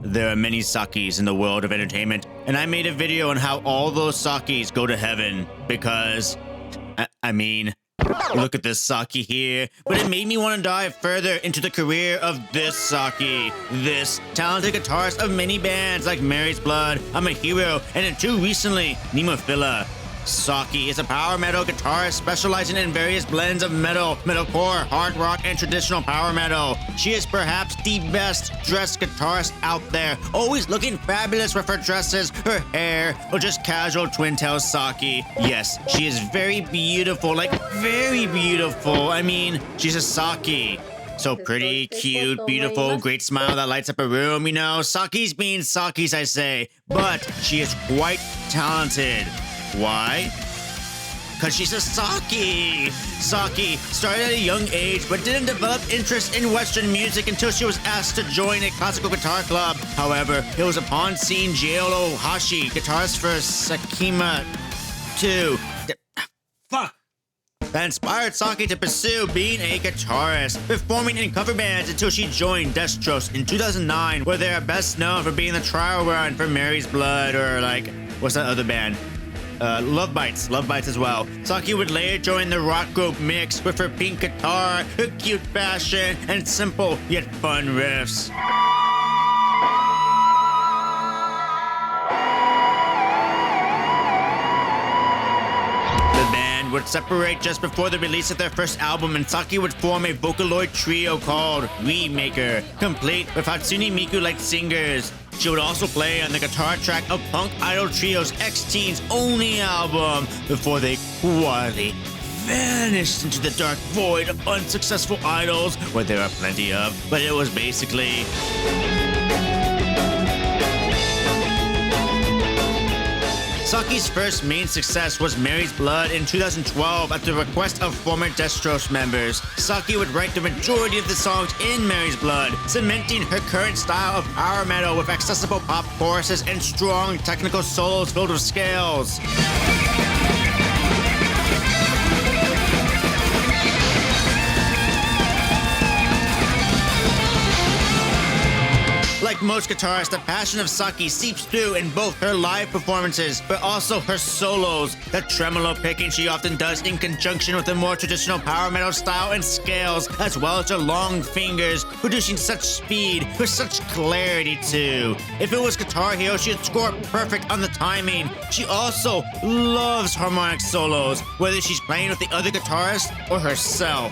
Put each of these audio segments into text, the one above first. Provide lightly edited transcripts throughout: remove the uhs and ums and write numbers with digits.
There are many Sakis in the world of entertainment, and I made a video on how all those Sakis go to heaven because, I mean, look at this Saki here, but it made me want to dive further into the career of this Saki, this talented guitarist of many bands like Mary's Blood, Amahiru, and until recently, Nemophila. Saki is a power metal guitarist specializing in various blends of metal, metalcore, hard rock, and traditional power metal. She is perhaps the best dressed guitarist out there, always looking fabulous with her dresses, her hair, or just casual twin-tail Saki. Yes, she is very beautiful, like very beautiful. I mean, she's a Saki. So pretty, cute, beautiful, great smile that lights up a room, you know. Saki's being Sakis, I say, but she is quite talented. Why? Because she's a Saki. Saki started at a young age but didn't develop interest in Western music until she was asked to join a classical guitar club. However, it was upon seeing Jiro Hashi, guitarist for Sakima 2, that inspired Saki to pursue being a guitarist, performing in cover bands until she joined Destrose in 2009, where they are best known for being the trial run for Mary's Blood, or like, what's that other band? Love Bites as well. Saki would later join the rock group Mixx with her pink guitar, her cute fashion, and simple yet fun riffs. The band would separate just before the release of their first album, and Saki would form a Vocaloid trio called Remaker, complete with Hatsune Miku-like singers. She would also play on the guitar track of punk idol trio's X-Teen's Only album before they quietly vanished into the dark void of unsuccessful idols, where there are plenty of, but it was basically... Saki's first main success was Mary's Blood in 2012 at the request of former Destrose members. Saki would write the majority of the songs in Mary's Blood, cementing her current style of power metal with accessible pop choruses and strong technical solos filled with scales. Like most guitarists, the passion of Saki seeps through in both her live performances, but also her solos. The tremolo picking she often does in conjunction with the more traditional power metal style and scales, as well as her long fingers, producing such speed with such clarity too. If it was Guitar Hero, she'd score perfect on the timing. She also loves harmonic solos, whether she's playing with the other guitarist or herself.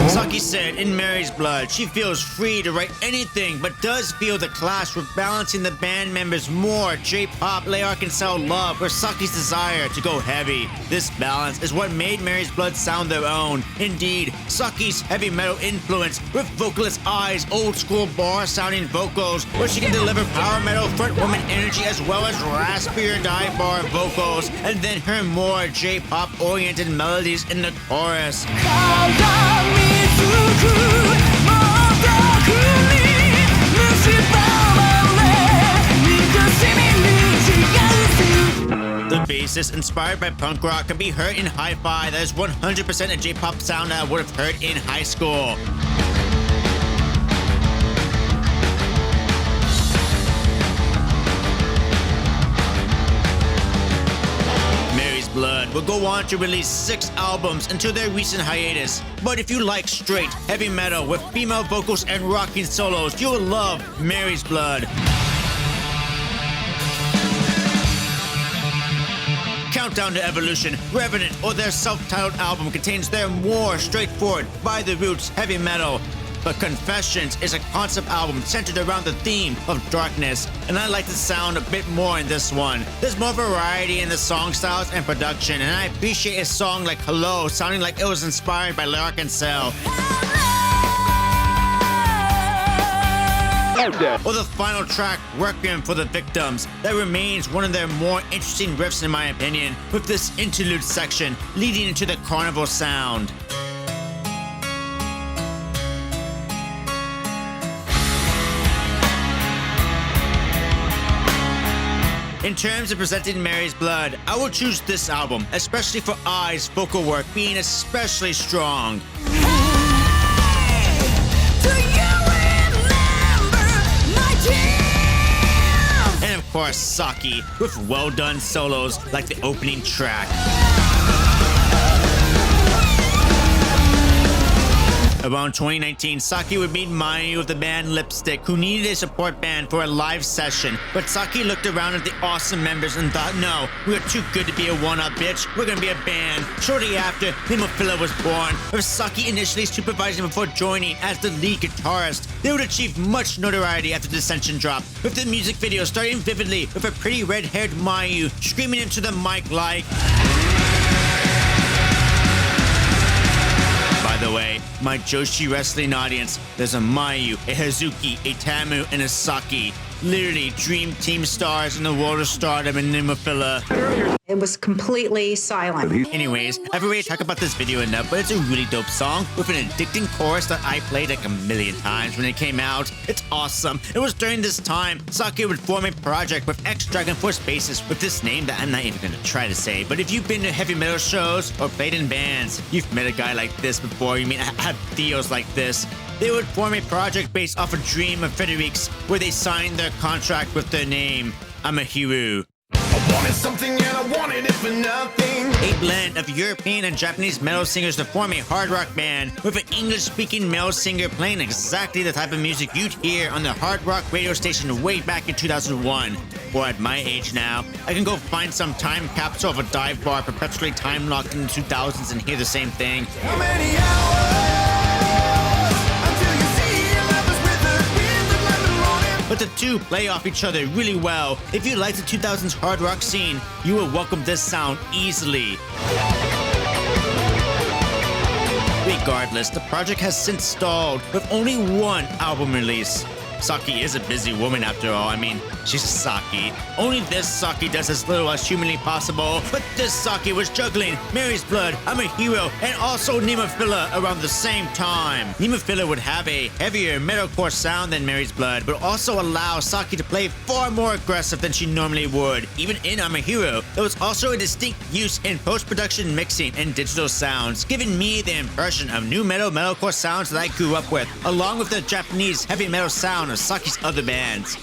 Saki said in Mary's Blood, she feels free to write anything, but does feel the clash with balancing the band members more J-pop, Arkansas love, or Saki's desire to go heavy. This balance is what made Mary's Blood sound their own. Indeed, Saki's heavy metal influence with vocalist eyes, old school bar sounding vocals, where she can deliver power metal front woman energy as well as raspier dive bar vocals, and then her more J-pop oriented melodies in the chorus. The bassist, inspired by punk rock, can be heard in hi-fi. That is 100% a J-pop sound that I would have heard in high school. Blood will go on to release 6 albums until their recent hiatus. But if you like straight heavy metal with female vocals and rocking solos, you'll love Mary's Blood. Countdown to Evolution, Revenant, or their self-titled album contains their more straightforward, by the roots heavy metal. But Confessions is a concept album centered around the theme of darkness, and I like the sound a bit more in this one. There's more variety in the song styles and production, and I appreciate a song like Hello sounding like it was inspired by Arkansas. Or the final track, Requiem for the Victims, that remains one of their more interesting riffs in my opinion, with this interlude section leading into the carnival sound. In terms of presenting Mary's Blood, I will choose this album, especially for Ai's vocal work being especially strong. And of course, Saki, with well-done solos like the opening track. Around 2019, Saki would meet Mayu of the band Lipstick, who needed a support band for a live session. But Saki looked around at the awesome members and thought, no, we're too good to be a one-up bitch. We're gonna be a band. Shortly after, Nemophila was born, with Saki initially supervising before joining as the lead guitarist. They would achieve much notoriety after Dissension dropped, with the music video starting vividly with a pretty red-haired Mayu screaming into the mic like... By the way, my Joshi wrestling audience, there's a Mayu, a Hazuki, a Tamu, and a Saki. Literally dream team stars in the world of stardom in Nemophila. It was completely silent. Anyways, I've already talked about this video enough, but it's a really dope song with an addicting chorus that I played like a million times when it came out. It's awesome. It was during this time, Saki would form a project with ex-Dragon Force bassist with this name that I'm not even gonna try to say, but if you've been to heavy metal shows or played in bands, you've met a guy like this before, you mean I have Theos like this. They would form a project based off a dream of Frederick's where they signed their contract with their name, Amahiru. I wanted something and I wanted it for nothing. A blend of European and Japanese metal singers to form a hard rock band with an English-speaking male singer playing exactly the type of music you'd hear on the hard rock radio station way back in 2001. Or at my age now, I can go find some time capsule of a dive bar perpetually time-locked in the 2000s and hear the same thing. How many hours until you see your lovers with the lemon morning? But the two play off each other really well. If you like the 2000s hard rock scene, you will welcome this sound easily. Regardless, the project has since stalled with only one album release. Saki is a busy woman after all. I mean, she's Saki. Only this Saki does as little as humanly possible, but this Saki was juggling Mary's Blood, Amahiru, and also Nemophila around the same time. Nemophila would have a heavier metalcore sound than Mary's Blood, but also allow Saki to play far more aggressive than she normally would. Even in Amahiru, there was also a distinct use in post-production mixing and digital sounds, giving me the impression of new metalcore sounds that I grew up with, along with the Japanese heavy metal sound of Saki's other bands.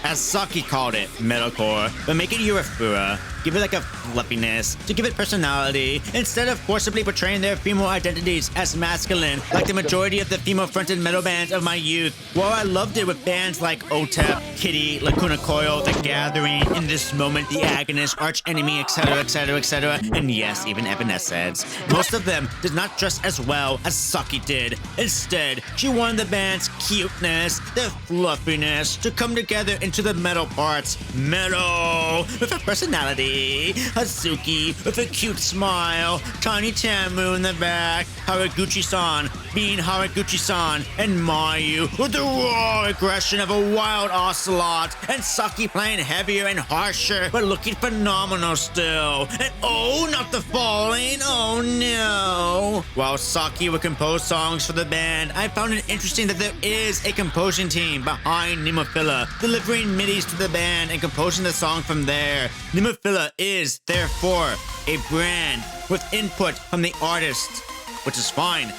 As Saki called it, metalcore, but make it Eurofura. Give it like a fluffyness to give it personality, instead of forcibly portraying their female identities as masculine, like the majority of the female-fronted metal bands of my youth. While I loved it with bands like OTEP, Kitty, Lacuna Coil, The Gathering, In This Moment, The Agonist, Arch Enemy, etc., etc., etc., and yes, even Evanescence. Most of them did not dress as well as Saki did. Instead, she wanted the band's cuteness, their fluffiness, to come together into the metal parts. Metal with a personality. Hazuki with a cute smile, Tiny Tamu in the back, Haraguchi-san being Haraguchi-san, and Mayu with the raw aggression of a wild ocelot, and Saki playing heavier and harsher, but looking phenomenal still. And oh, not the falling, oh no. While Saki would compose songs for the band, I found it interesting that there is a composing team behind Nemophila, delivering MIDIs to the band and composing the song from there. Nemophila is, therefore, a brand with input from the artists, which is fine,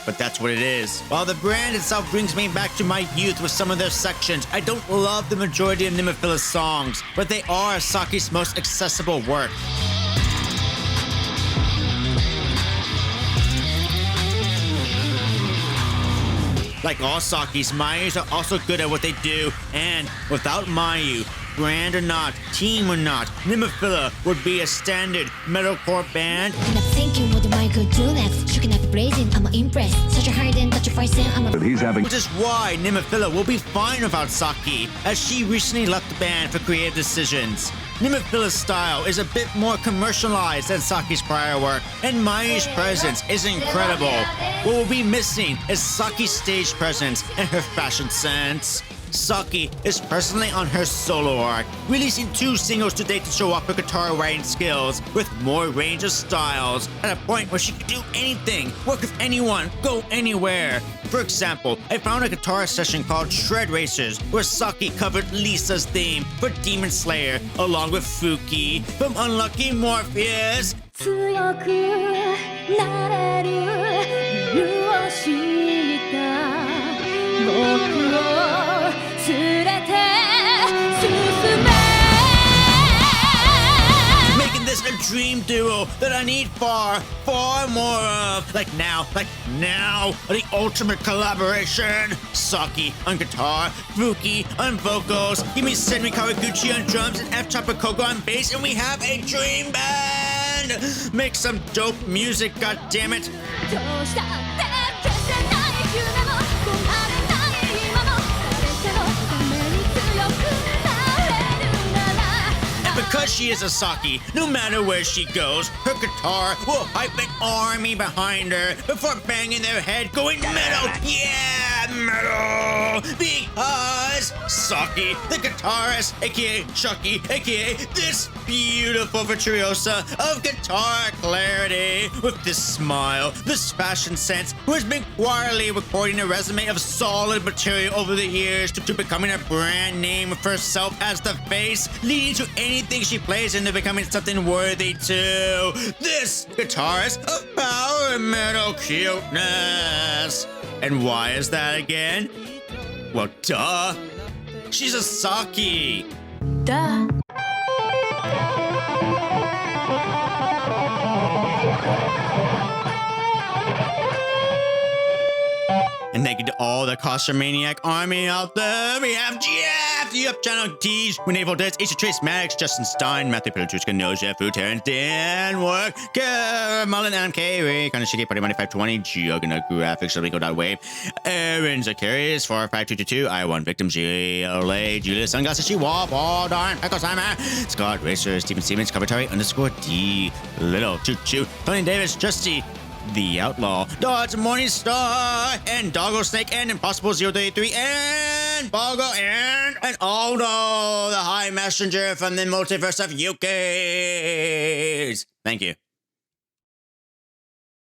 but that's what it is. While the brand itself brings me back to my youth with some of their sections, I don't love the majority of Nemophila's songs, but they are Saki's most accessible work. Like all Sakis, Mayus are also good at what they do, and without Mayu, brand or not, team or not, Nemophila would be a standard metalcore band. And I'm thinking, what am I gonna do next? Shooking at the blazing, I'm impressed. Such a hard and touch a voice, I'm a... Which is why Nemophila will be fine without Saki, as she recently left the band for creative decisions. Nemophila's style is a bit more commercialized than Saki's prior work, and Mayu's presence is incredible. What will be missing is Saki's stage presence and her fashion sense. Saki is personally on her solo arc, releasing 2 singles to date to show off her guitar writing skills with more range of styles, at a point where she can do anything, work with anyone, go anywhere. For example, I found a guitar session called Shred Racers, where Saki covered Lisa's theme for Demon Slayer, along with Fuki from Unlucky Morpheus. 強くなれる理由を知った僕を連れて進め Making this a dream duo that I need far, far more of. Like now, the ultimate collaboration. Saki on guitar, Fuki on vocals, give me Senri Kawaguchi on drums, and F Chopper Kogo on bass, and we have a dream band! Make some dope music, goddammit! どうしたって消せない夢も止まれない今も誰かのために強くなれるなら And because she is a Saki, no matter where she goes, her guitar will hype an army behind her before banging their head going metal! Yeah, metal! Because Saki, the guitarist, aka Shucky, aka this beautiful virtuosa of guitar clarity, with this smile, this fashion sense, who has been quietly recording a resume of solid material over the years to becoming a brand name for herself as the face, leading to anything she plays into becoming something worthy too. This guitarist of power metal cuteness. And why is that again? Well, duh. She's a Saki. Duh. And thank you to all the Costume Maniac army out there. We have Jeff, the Up Channel Tees, Renee Valdez, Asia Trace Maddox, Justin Stein, Matthew Pilchuska, Noja, Fu, Terrence, Dan Work, Mullen, Adam K, Ray, Kanashiki, Party Money 520, Juggernaut Graphics, Wave, Aaron Zacarias, 45222, I One Victim, GLA, Julius, Sungasashi, Paul Darn, Echo Simon, Scott Racer, Stephen Siemens, Commentary, _D, Little, Choo Choo, Tony Davis, Justy, The Outlaw, Dodge Morningstar, and Doggo Snake, and Impossible 033, and Bogo, and Aldo, the High Messenger from the multiverse of Yukis. Thank you.